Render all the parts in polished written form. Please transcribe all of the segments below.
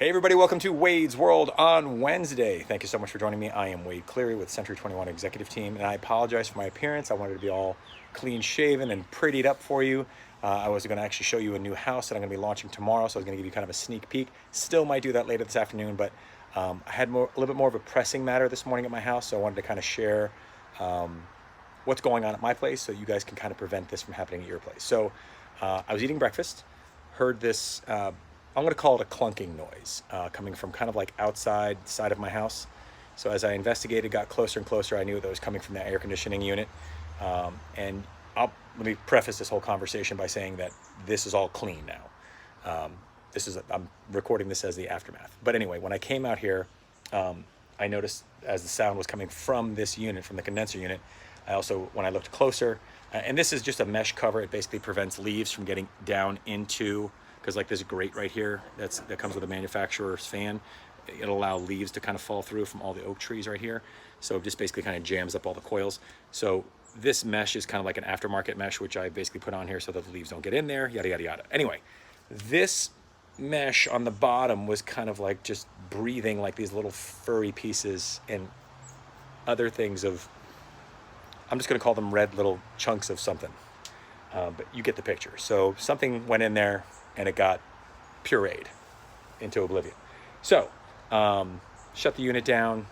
Hey everybody, welcome to Wade's World on Wednesday. Thank you so much for joining me. I am Wade Cleary with Century 21 Executive Team, and I apologize for my appearance. I wanted to be all clean shaven and prettied up for you. I was going to actually show you a new house that I'm going to be launching tomorrow, so I was going to give you kind of a sneak peek. Still might do that later this afternoon, but I had a little bit more of a pressing matter this morning at my house, so I wanted to kind of share what's going on at my place so you guys can kind of prevent this from happening at your place. So I was eating breakfast, heard this I'm going to call it a clunking noise coming from kind of like outside side of my house. So as I investigated, got closer and closer, I knew that was coming from the air conditioning unit. And let me preface this whole conversation by saying that this is all clean now. I'm recording this as the aftermath. But anyway, when I came out here, I noticed as the sound was coming from this unit, from the condenser unit, I also, when I looked closer, and this is just a mesh cover, it basically prevents leaves from getting down into, because like this grate right here that comes with a manufacturer's fan, it'll allow leaves to kind of fall through from all the oak trees right here. So it just basically kind of jams up all the coils. So this mesh is kind of like an aftermarket mesh, which I basically put on here so that the leaves don't get in there, yada, yada, yada. Anyway, this mesh on the bottom was kind of like just breathing like these little furry pieces and other things of, I'm just gonna call them red little chunks of something. But you get the picture. So something went in there and it got pureed into oblivion. So shut the unit down,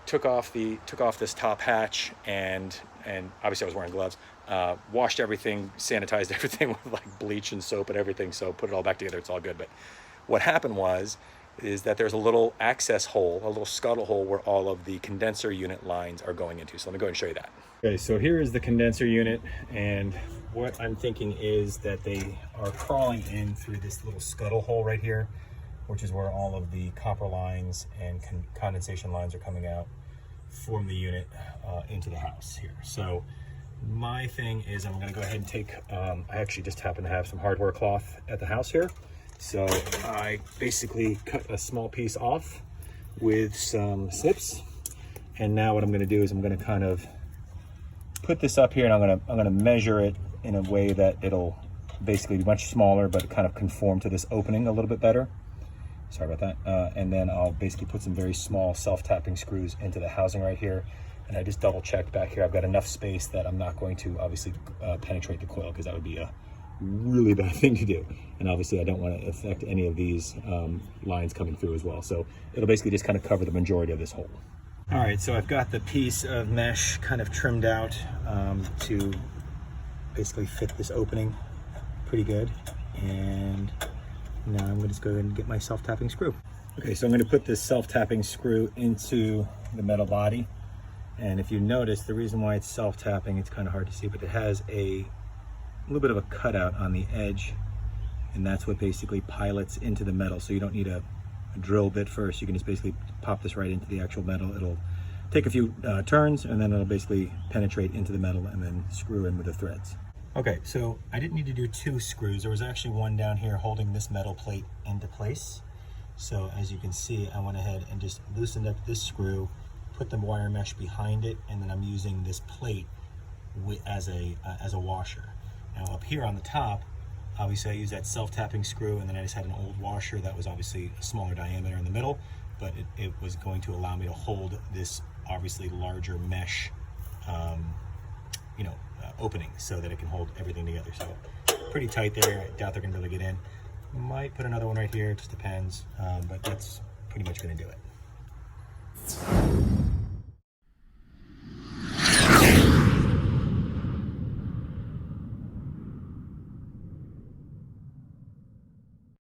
took off this top hatch, and obviously I was wearing gloves, washed everything, sanitized everything with like bleach and soap and everything, so put it all back together, it's all good. But what happened is that there's a little access hole, a little scuttle hole where all of the condenser unit lines are going into. So let me go ahead and show you that. Okay, so here is the condenser unit, and what I'm thinking is that they are crawling in through this little scuttle hole right here, which is where all of the copper lines and condensation lines are coming out from the unit into the house here. So my thing is I'm gonna go ahead and take, I actually just happen to have some hardware cloth at the house here. So I basically cut a small piece off with some snips. And now what I'm gonna do is I'm gonna kind of put this up here, and I'm gonna measure it in a way that it'll basically be much smaller, but kind of conform to this opening a little bit better. Sorry about that. And then I'll basically put some very small self-tapping screws into the housing right here. And I just double checked back here. I've got enough space that I'm not going to obviously penetrate the coil, because that would be a really bad thing to do. And obviously I don't want to affect any of these lines coming through as well. So it'll basically just kind of cover the majority of this hole. All right, so I've got the piece of mesh kind of trimmed out to basically fit this opening pretty good. And now I'm gonna just go ahead and get my self-tapping screw. Okay, so I'm gonna put this self-tapping screw into the metal body. And if you notice, the reason why it's self-tapping, it's kind of hard to see, but it has a little bit of a cutout on the edge, and that's what basically pilots into the metal. So you don't need a drill bit first. You can just basically pop this right into the actual metal. It'll take a few turns, and then it'll basically penetrate into the metal and then screw in with the threads. Okay, so I didn't need to do two screws. There was actually one down here holding this metal plate into place. So as you can see, I went ahead and just loosened up this screw, put the wire mesh behind it, and then I'm using this plate as a washer. Now up here on the top, obviously I used that self-tapping screw, and then I just had an old washer that was obviously a smaller diameter in the middle, but it was going to allow me to hold this obviously larger mesh opening so that it can hold everything together. So pretty tight there. I doubt they're gonna really get in. Might put another one right here, it just depends, but that's pretty much gonna do it.